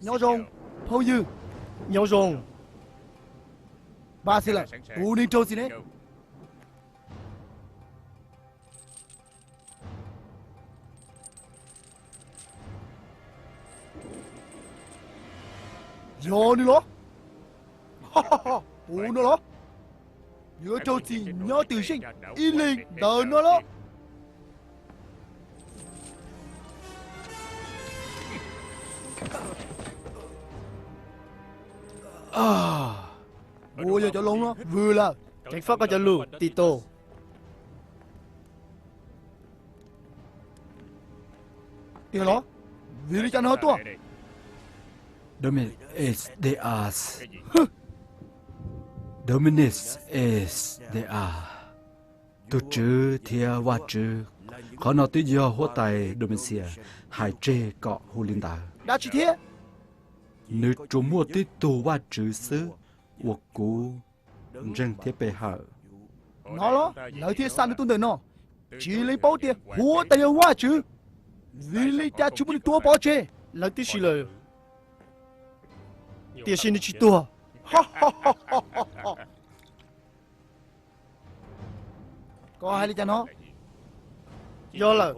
nhỏ rồng, hầu như, nhỏ rồng. Ba sẽ là tù ninh trâu gì đấy. Yo nữa đó. Tù nữa đó. Nhớ trâu gì nhớ từ sinh, y linh đờ nữa đó. Bố giờ cho lông đó, vừa là tránh phát có cho lù, Tito. Tiếng đó, vì đi chăn hết tua. Dominus es Deus. Dominus es Deus. Tu chữ thia wa chữ. Khó nói tới do hóa tài Domicia, hải trê cọ hù linh đạo. Đã chỉ thế. Nếu chúng mua tới tù wa chữ sư, của cú răng thiết bề hở. Nó đó, lời thiết san tôi đời nó. Chỉ lấy bao tiền, hóa tài wa chữ. Vì lấy cha chúng mình tua bao chê. Lời tí xì lời. Tiền xin đi chỉ tua. Có hai lý cha nó. Do là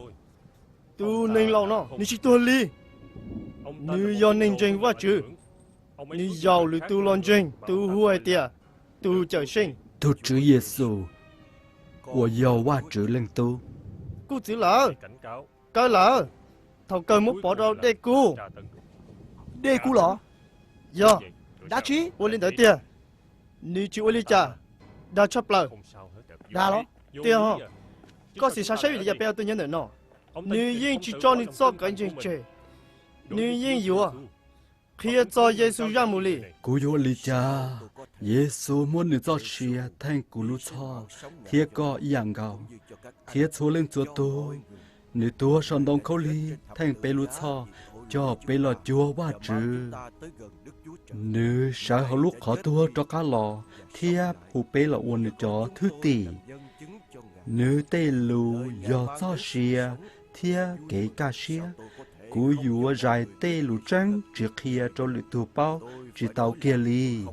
tu nên lâu nó, ni chỉ tua li. Như do nên tranh quá chứ. Như giàu lưỡi tu lon tranh, tu huay tia, tu trở sinh. Tu chữ Giêsu, của giàu wa chữ lên tu. Cô chữ lỡ. Coi lỡ. Thầu cơ muốn bỏ đâu đê cu. Đê cu lọ. Do. Đã chí. Ôi lên tới tia. Như chữ ôi lý cha. Đã chấp lời. Đã đó. Tia hả. Có gì sao sẽ bị béo tôi nhớ nữa nó. Như yên chỉ cho你做感情chơi. Như yên yếu à. Khi cho Giêsu ra mù lì. Cú yếu lý cha. Giêsu muốn nữ cho xìa thanh cú lũ cho. Thiết có dạng gạo. Thiết số lên chúa tôi. Nữ tua son đông khâu lý. Thanh bê lũ cho bê lò chúa wa chữ. Nữ sợ họ lúc khó tua cho cá lò. Thiếp hù bê lò uôn nữ cho thứ tỷ. Nữ tê lù do cho xìa. Thiếp kể cả xìa. Cú yếu dài tê lù trắng. Trước khi cho lũ tù bao. Chỉ tàu kia lì.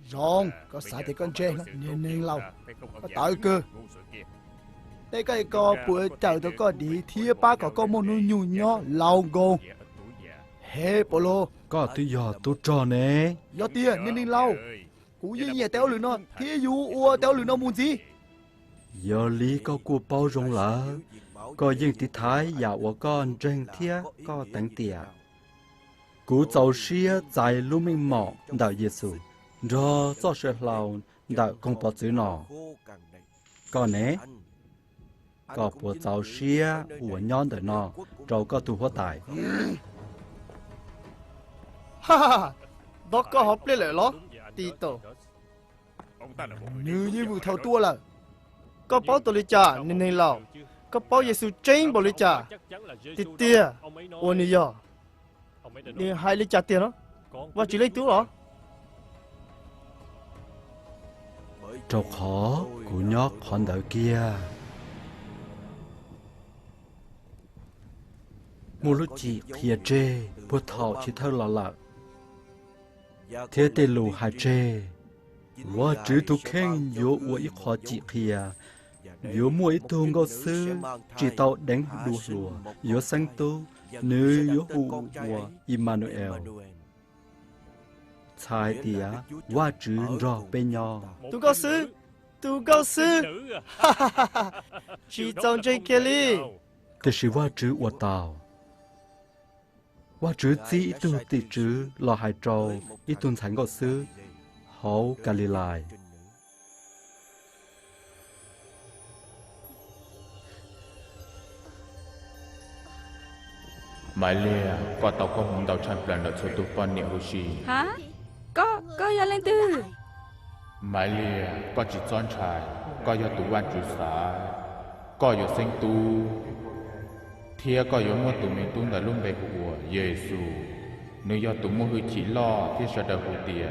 Rong, có xài thì con chê nên lâu. Có tới cơ. Đây cái có bữa trời tôi có đi thia ba có một nụ nhủ nhỏ lâu gồm. Hê Polo. Có tôi giờ tôi trò nè. Do tia nên lâu. Cú gì nhẹ téo lửa nó. Thia dù ua téo lửa nó muốn gì. Giờ lý có của bao rộng lỡ. Có dân tí thái dạo của con răng thia có tặng tìa. Cú cháu xia dài lưu minh mọ đạo Giêsu. Rồi cho sự lòng đạo công bảo chữ nọ. Có nè. Có bộ cháu xia của nhón đời nọ. Rồi có tù hóa tài. Ha ha ha. Đó có hộp lên lại đó. Tito. Như vụ thầu tua là. Có báo tổ lý cha nên lâu. Có báo Giêsu tranh bộ lý cha. Tia. Ôi nì giờ. Nì hai lý cha tiền đó. Và chỉ lấy tú đó. Trâu khó của nhóc con đợi kia. Một lúc chị thịa trê. Bố thọ chỉ thơ lọ lạ. Thế tê lù hà trê. Và chứ tu khen yếu ua ít khó chị khìa. Yếu mua ít tu ngô sư. Chỉ tao đánh đùa lùa. Yếu sang tu. Nữ yếu hụ của Emmanuel. Sai tía. Và chứ rõ bên nhỏ. Tu cao sư. Tu cao sư. Chỉ trong trên kia li. Thế là và chứ ua tàu. Và chứ chỉ tu tỷ chứ lò hải trâu. Ít tuần sánh gọt sư. Hấu Galilei. Mai lìa, qua tàu có hùng đào tràn plan đợt số tụ quan niệm hồ sĩ. Hả? Có giờ lên tư. Mai lìa, qua chỉ chọn trái, qua giờ tụ quan chủ xã, qua giờ sinh tu. Thia qua giờ mua tụ mình tu đã luôn bề của Giêsu. Nếu giờ tụ mua hư chỉ lo, thì sẽ đợi hồ tiền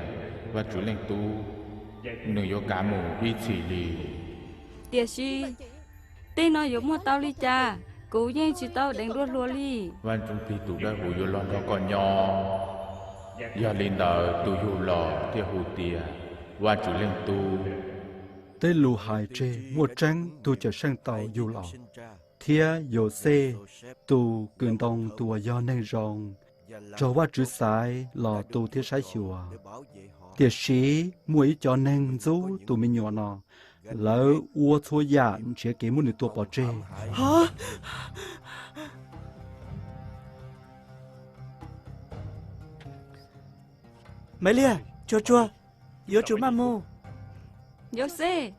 và chủ lên tu. Nếu giờ cả mù đi chỉ lì. Tiệt si. Tên nói giống mua tao đi cha. Cú nhiên chỉ tao đánh đuôi lùa li. Văn trung phi tụ đã hù yo lon đó còn nhỏ. Giờ lên đời tụ hù lò theo hù tìa. Văn chủ lên tu. Tê lù hài chê một trắng tu trở sang tàu dù lọ. Thia dồ xê tu cường đông tu do nên rong. Cho qua chữ sai lò tu thiết sai chùa. Tiệt sĩ mũi cho nên rú tu mình nhỏ nọ. Lỡ ua thua dạn chế kế một nửa tua bỏ chê. Hả? Mấy lia, chua chua, yếu chú mà mù. Jose.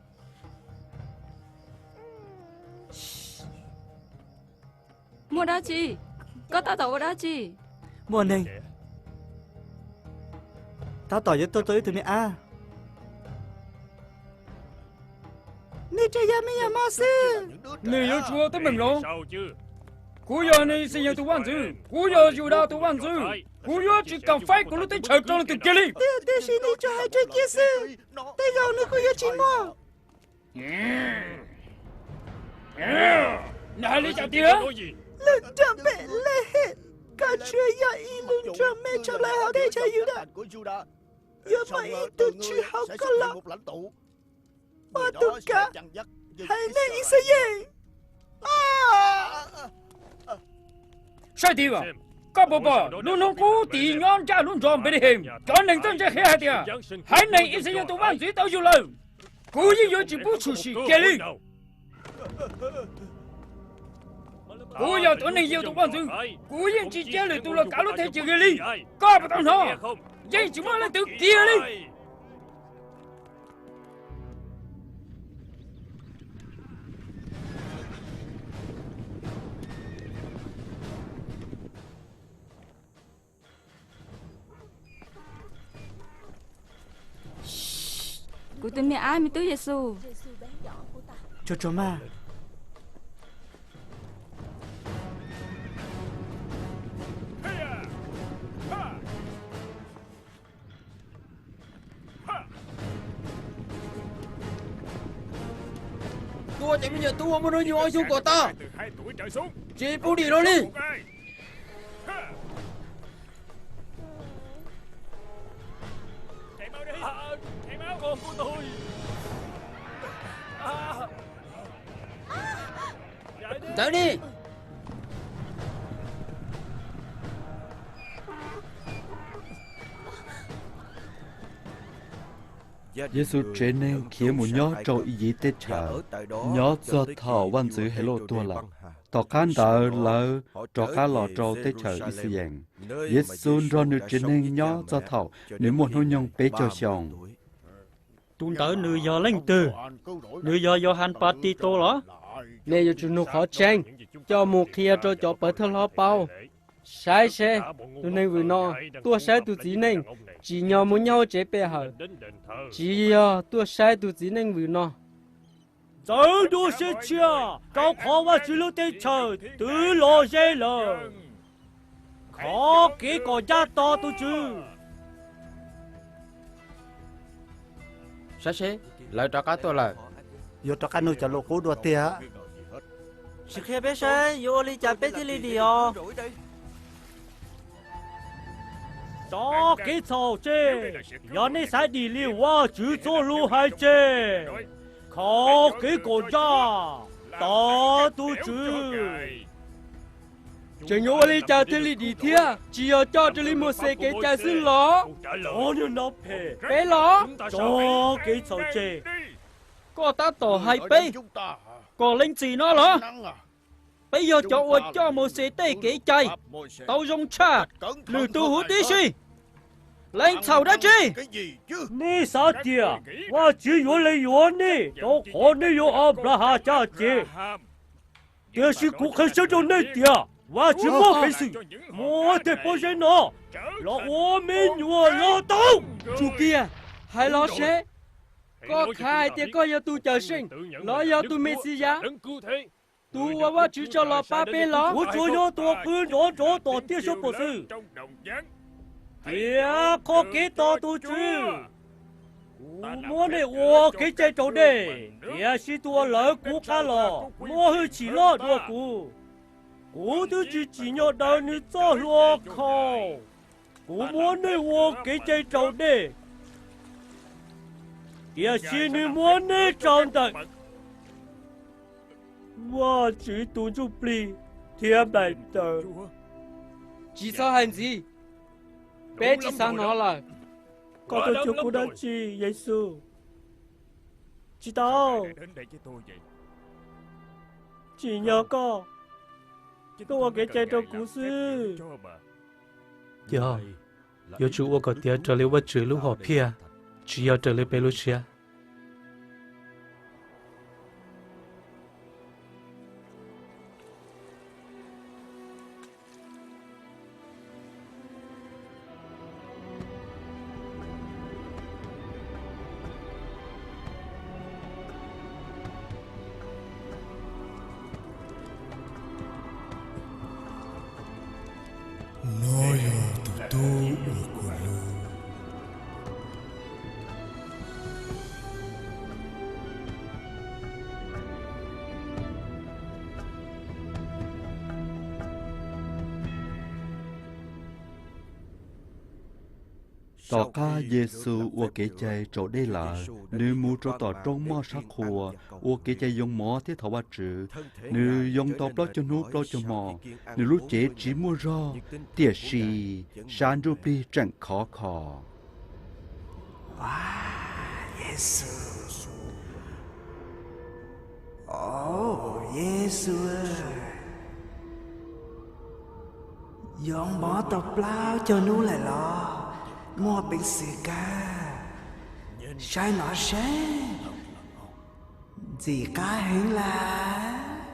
Mua đá chi? Có tao tao đá chi? Mua này. Tao tỏ với tôi tới từ mẹ A. Nè chơi ya mẹ ya mà sư. Nè yếu chúa tới mình rồi. Cú giờ này xin yêu tụ văn chữ. Cú giờ dù đào tụ văn chữ. Cú giờ chỉ cần phải của nó tới chờ cho nó từ kia đi. Để xin đi cho hai chơi kia sư. Để gạo nữa cú giờ chín mua. Nè đi chào tía. Lần trăm mẹ lê hết. Cả chơi ya y lần trăm mẹ cho lại hảo để chơi yếu đã. Yếu mà y tự chữ hảo có lọ. Mà tất cả. Hãy nên y sẽ gì. Sai tía à. Các bà bà luôn không cú tỉ nhon cha luôn tròn bên hiểm. Cho nên tôi sẽ khai tía. Hãy nên y sẽ yêu tụ văn chữ tao dù lời. Cú như vậy chỉ bút chủ sĩ kia đi. Cú giờ tụi này yêu tụ văn chữ. Cú yên chỉ chế lời tụ là cả lúc thế chữ kia đi. Có bà tao nói. Vậy chỉ muốn lên từ kia đi. Cú tên mẹ ai mới tới Giêsu. Cho mà. Tua chạy bây giờ tua muốn nói nhiều ai xuống của ta. Chị bố đi đó đi. Chạy máu con của tôi. Chạy đi. Giêsu chế nên khiến một nhó trâu ý dĩ tết chờ. Nhó do thảo văn chữ hệ lộ tua lạc. Tỏ khán đỡ lỡ cho cá lò trâu tết chờ ý sĩ dành. Giêsu rõ nữ chế nên nhó do thảo nếu một hôn nhông bế cho xong. Tụi tớ nữ giờ lên từ. Nữ giờ Johann Patito đó. Nè giờ chúng nó khó tranh. Cho một kia cho bởi thơ lo bao. Sai xe. Tụi nên vừa nó. Tua sai tụi chỉ nên. Chỉ nhỏ muốn nhau chế bè hở. Chỉ tua sai tụi chỉ nên vừa nó. Giờ đua xe chia. Cao khó và chỉ lúc tết chờ. Tứ lò dê lờ. Khó kế có giá to tụi chứ. Sai xe. Lại cho cá tôi là. Yếu cho cá nuôi cho lộ cố đùa tìa. Sự khẽ bé xe. Yếu oli chả bé thì đi đi à. Đó cái thầu chê. Giờ này sẽ đi liều qua chữ cho lưu hai chê. Khó cái cổ ra. Đó tu chứ. Chẳng nhớ đi chào thế đi thia. Chỉ ở cho đi một xe cái chào xin ló. Đó như nó phê. Bé ló. Đó cái thầu chê. Có ta tổ hai bé. Còn lên gì nó ló. Bây giờ cho một xe tê cái chạy. Tao dùng cha. Lừa tu hút tí gì. Lên thầu đó chi. Nè sao tìa. Và chỉ yếu lấy yếu nè. Đó khó nè yếu áp là hạ cha chê. Tìa sĩ cũng khởi sơ cho nè tìa. Và chỉ mua phải sự. Mua thể bó xe nó. Là ô mình yếu lo tông. Chú kia. Hai lo xe. Có khai thì có yêu tu chờ sinh. Lo yêu tu Messia. Tu và chú cho lo ba bên lo. Ủa chú nhớ tùa cứ nhớ cho tùa tiết số bộ sư. Tìa có kế to tu chứ. Mua này ủa cái chạy chỗ này. Tìa sĩ tùa lỡ cú cá lò. Mua hư chỉ lo đùa cú. Cô thứ chỉ nhỏ đào như cho lo khổ. Cô muốn đi vô cái chạy trâu đi. Kìa xin đi muốn đi trâu tận. Wow, chỉ tụi chú bì. Thiếp đại tờ. Chỉ sao hành gì? Bé chỉ sao nó là. Con tôi chú cô đã chi, Giê-xu. Chị tao. Chị nhớ con. Tôi vào cái chạy trâu cú sư. Giờ chú ở có tiền trở lại vật chữ lúc họ pia, chỉ ở trở lại bê lúc chia. tỏ ca Giê-xu ua kế chạy chỗ đây là nữ mù cho tỏ trong mò sắc hùa ua kế chạy dùng mò thế thảo ba chữ nữ dùng tỏ plot cho nụ plot cho mò nữ lúc chế chỉ mua rò tiệt xì san rô bì chẳng khó khó. Giê-xu. Giê-xu ơi. Dọn bỏ tộc lao cho nụ lại lo. Mua bình xì ca. Sai nó sẽ. Gì ca hình là.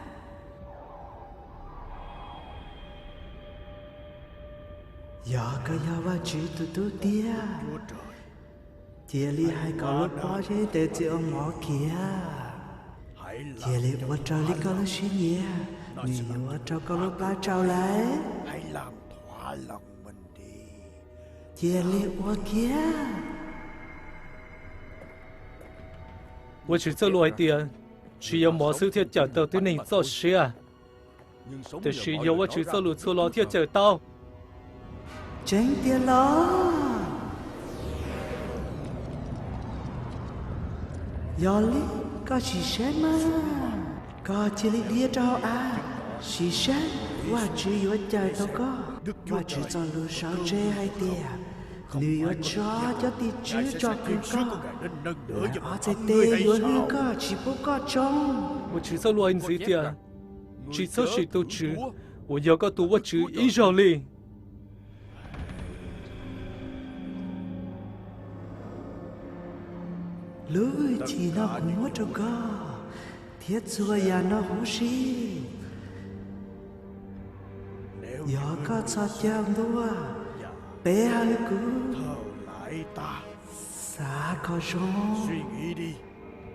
Giờ cơ giờ vào chữ tụi tôi tia. Tia li hai cậu lúc đó chế tệ chị ông ngõ kia. Tia li vô trò li cậu lúc xí nhẹ. Như vô trò cậu lúc đó trao lấy. Hãy làm thỏa lòng mình đi. Tia li vô kia. 我只做落点，只有毛手贴找到对你做事啊。但是有我只做路错老贴找到。Chính tia lo. Giờ li có chỉ xét mà. Có chỉ li đĩa trao à. Chỉ xét. Và chỉ vô trời đâu có. Và chỉ cho lưu sao chê hay tia. Lưu vô cho tí chứ cho cứ có. Ở chạy tê vô lưu có chỉ bố có trong. 我只做落一字点，只做谁都知，我要个读我只一绕哩。 Lưỡi chỉ nó húa cho có. Thiết xua ya nó hú xí. Giờ có cho chàng đua. Bé hơi cú. Xa có rong.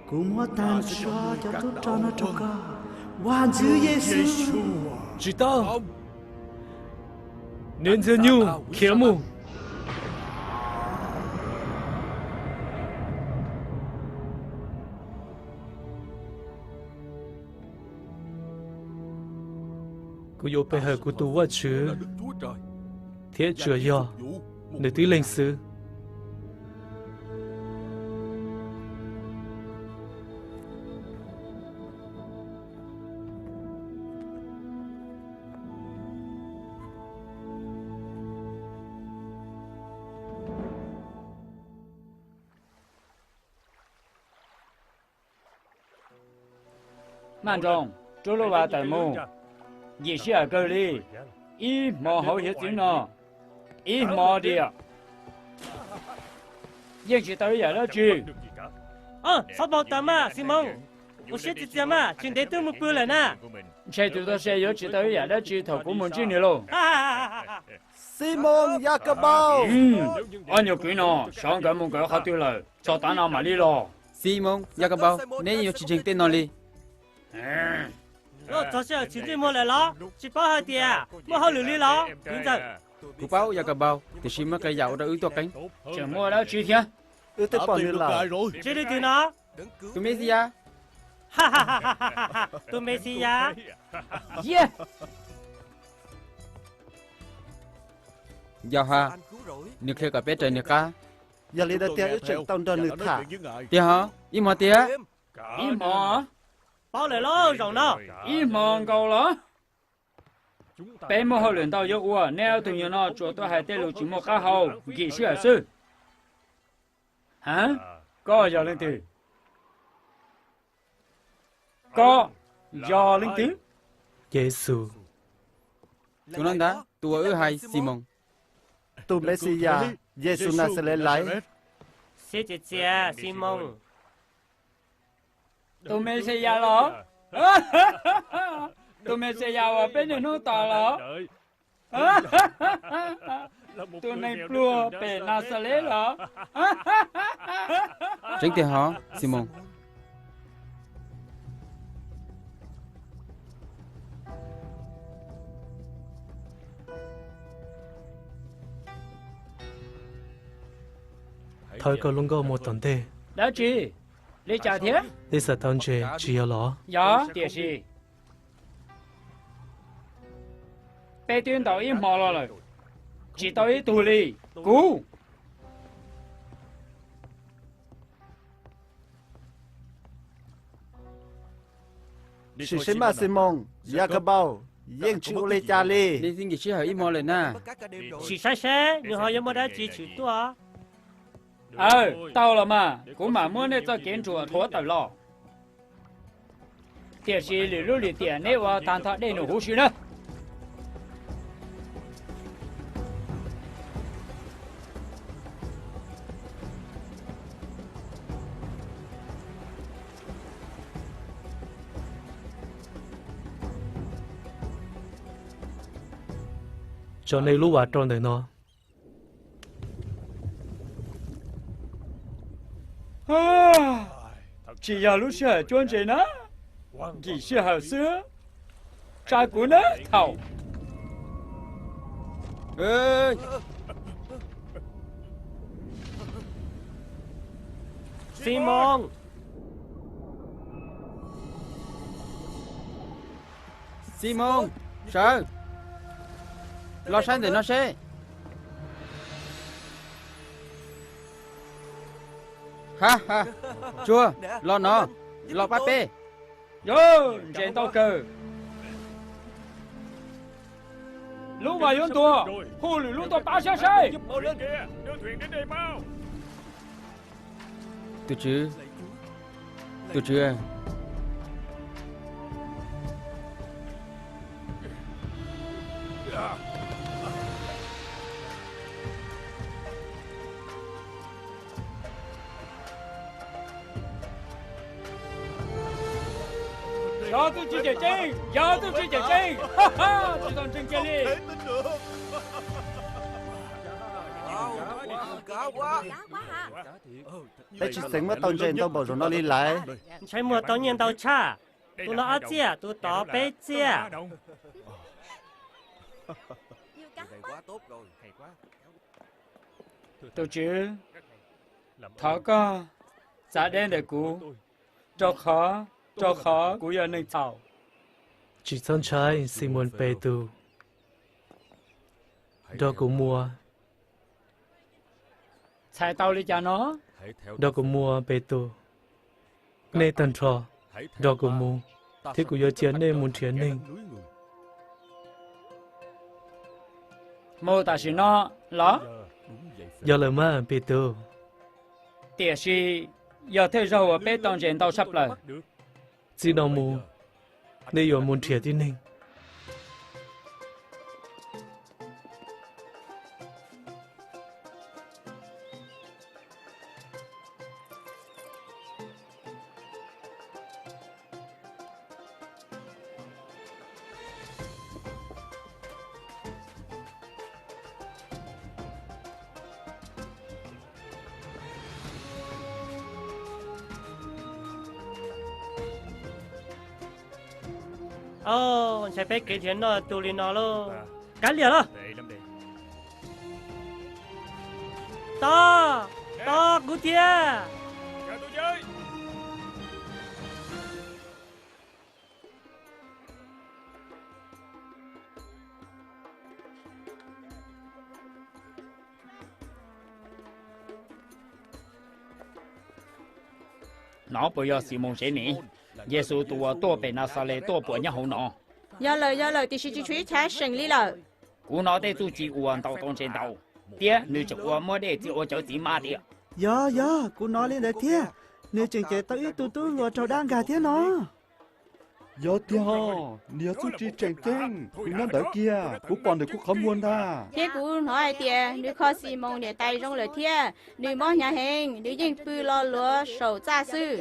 Cú mua tàn cho tốt cho nó cho có. Hoàn dư Giê-xu. 知道。连着牛，铁木。 cô yêu bây giờ cô tu vợ chứ thế chưa yo để tí lịch sử慢中，走路吧，大木。 也是个哩，一毛好些钱呢，一毛的，也是到也了去。sao bảo tao mà, Simon. Tôi sẽ chỉ mà, chuyện đấy tôi một bữa lại nè. Chạy từ đó xe yếu chỉ tới也了去头của mình去nữa luôn. Simon Jacobo. Anh nhiều cái nó, sáng cái mình cái khó tiêu lời, cho tao nào mà đi lo. Simon Jacobo, nếu như chỉ trình tên nó đi. Cho xe chỉ đi mua lại lo, chỉ bao hai tiền, mua hai lưỡi đi lo. Hiện giờ. Cú báo Jacobo, thì xin mất cái dạo đã ưu to cánh. Chỉ mua đó chi thế? Ưu tới bọn là. Chỉ đi từ nó. Tụi Messi à? Tụi Messi à? Yeah. Giờ ha, nếu khi cả bé trời nữa cả, giờ lấy được tiền chuyện tông đơn được thả tia hả? Im mà tia. Im mà. Bao lại lo rồi nào. Im mà cầu đó. Bé mua hồi luyện tàu yêu ua, nếu tụi nhỏ nó chuột tôi hay tên lục chỉ một cá hầu, kỹ sư hả sư? Hả? Có giờ lên từ. Có giờ lên từ. Giêsu. Tụi nó đã, tụi ở hai Simon. tu Messia Giêsu Nazareth lấy Xe chị chia Simon. Tụi mình sẽ ra đó. Tụi mình sẽ vào bên này nó tỏ đó. Tụi này plua về Nazareth đó. Tránh tia hả, Simon? Thôi có luôn có một tuần tê. Đó chị, lấy trả thiệt? Đi sợ tông chê, chỉ có lọ. Dạ, tiệt sĩ. Bé tuyên đầu im mò rồi. Chỉ tới tù lì, cú. Chỉ xin mà Simon Jacobo yên chịu lấy cha li Đi xin gì chứ hả im mò lên na. Chỉ sai xe, nhưng họ mới đã chỉ chữ tua. Tao là mà, cũng mà muốn để cho kiến chủ thua tao lo. Tiệt sĩ lì lúc lì tiền này và tàn thọ đây nó hú xí nữa. Cho nên lúc vào trong đời nó. Chỉ giờ lúc xưa chuyên chế nó. Chỉ xưa hở xưa. Trai của nó thầu. Ê! Simon. Simon, sợ. Lo sáng để nó sẽ. Ha ha, chua, lo nó, lo bát bê. Yo, trên tao cờ. Lúc mà yếm tua, hù lử lúc tao bá xa xe. Tôi chưa. Giờ tôi chỉ chạy trên, ha ha, chỉ còn trên kia đi. để chỉ sinh mà tông trên tông bảo rồi nó đi lại Chạy mùa tao nhiên tao cha. Tôi nó ở chia, tôi tỏ bé chia. Tôi chứ, thở có, giá đen để cú, cho khó, cú giờ nên thảo. Chỉ chân trái Simon Petu. Đó cũng mua. Chạy tao đi cho nó. Đó cũng mua Petu. Nê tần trò. Đó cũng mua. Thế cũng giờ chiến nên muốn chiến nên. Mô ta xin nó, ló. Giờ là mà Petu. Tiệt sĩ, giờ thế rồi ở bê tông trên tao sắp lời. Chỉ đâu mua. Nên giờ muốn chiến thì nên. Chạy bé kể chuyện nó tù lì nó luôn. Cắn liền đó. To, cú tia. nó bây giờ xì mông sẽ nỉ Giêsu tua bên nào sao lệ tua bữa nhau hậu nó giờ lời thì chỉ chuối trái sinh lý lời cú nó để tu chỉ uốn tàu tông trên tàu tía nữ chụp uốn mua để chỉ uốn cháu chỉ mà tía Dạ, cô nói lên đấy thia. Nếu chừng chạy tới tu lùa trâu đang gà thia nó. Dạ tia, nếu chú chỉ chèn chèn, cũng năm đỡ kia, cũng còn được cũng không muốn ta. thế cú nói tía nữ khó xì mông để tay trong lời thia nữ mò nhà hình nữ dinh bự lo lúa sầu gia sư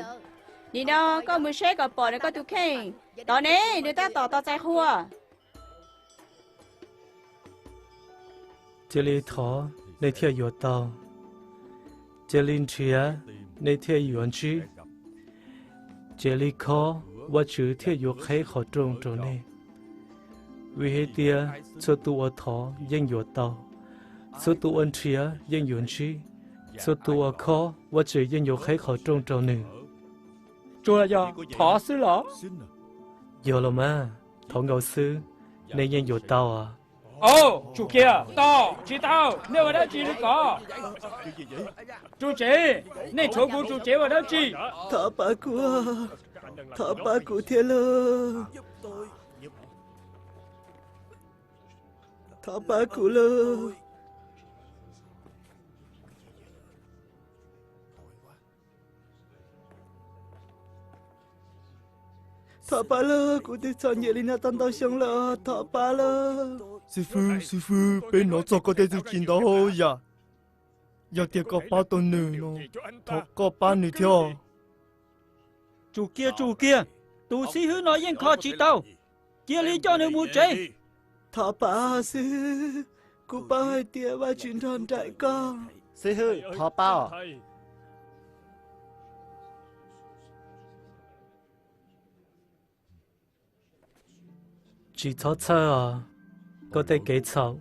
nữ nó có mưa xe có bỏ nó có tu khen đó nè nữ ta tỏ chạy hùa这里头那天有到，这里车那天有去，这里靠我只天有开好种种呢。为黑爹做ตัว头ยัง有到，做ตัว车ยัง有去，做ตัว靠我只ยัง有开好种种呢。做呀，他是了。有了吗？头牛是，你ยัง有到啊？ chú kia, to, chị tao, nếu vào đó chị được có. Chú chị, nên chỗ của chú chị vào đó chị. Thọ bà của thia lơ. Thọ bà của lơ. Thọ bà lơ, của thia chọn nhẹ linh tan tao xong lơ, thọ bà lơ. Sư phụ, bên nó cho có thể giữ chín đó hô ya. Giờ tiệc có ba tuần nữa nó, thọ có ba nữa theo. Chú kia, tu sĩ hứa nói yên khó chị tao. Kia lý cho nên mua chế. Thọ bà sư, của bà hai tia ba chuyện tròn trại con. Sư hư, thọ bao. chỉ cho chờ à, có thể kế cháu.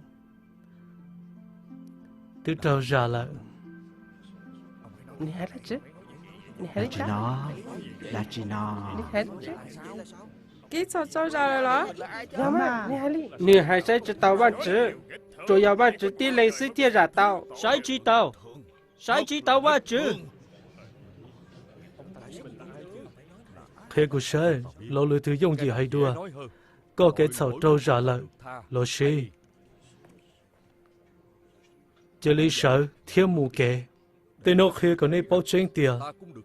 Từ đầu ra là. Nè hết chứ. Nè hết chứ. Là chị nó. Nè hết chứ. cái sao ra rồi đó Dạ mà, nè hai sẽ chỉ tao ba chữ. Chủ yếu ba chữ tí lấy sư tiết ra tao. Sai chỉ tao ba chữ. Thế của sẽ, lâu lưỡi thứ dùng gì hay đùa. Có cái cháu trâu ra là, lo xí. Chỉ lý sợ, thiên mù kể. Tên nó khi có nên báo tranh tiền,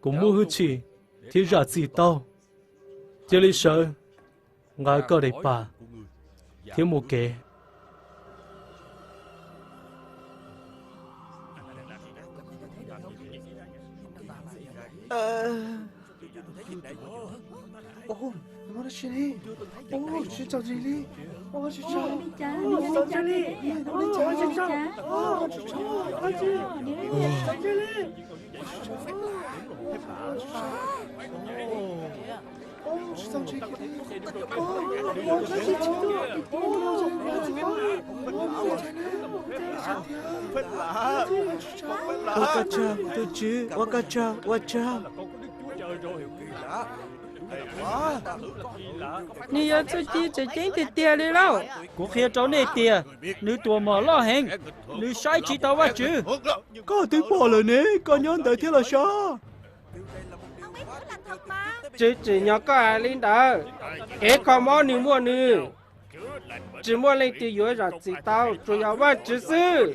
cũng mua hư chỉ, thì ra gì tao. Chỉ lý sợ, ngài có để bà, thiên mù kể. Nó là chuyện gì? Chuyện trò gì đi? Chuyện trò. Nè giờ tôi chỉ thì tiền đi đâu. Cô kia cháu này tiền, nữ tua mở lo hẹn, nữ sai chỉ tao ba chữ. Có tiếng bò rồi nè, con nhớ tới thế là sao? Chỉ nhỏ có ai lên đó. Ê có món nữ mua nữ. Chỉ mua lên thì dối ra chỉ tao, chủ yếu ba chữ sư.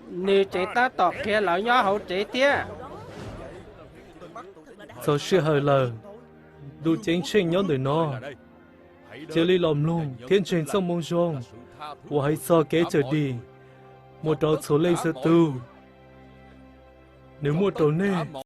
Nếu chế ta tọt kia lão nhỏ hậu chế tía. Sao sẽ hơi lờ. Đủ chính trình nhóm đời nó. Chỉ lý lòng luôn, thiên trình sông mông rong. Tôi hãy so kế trở đi. Một đó số lấy sơ tu. Nếu một đó nè.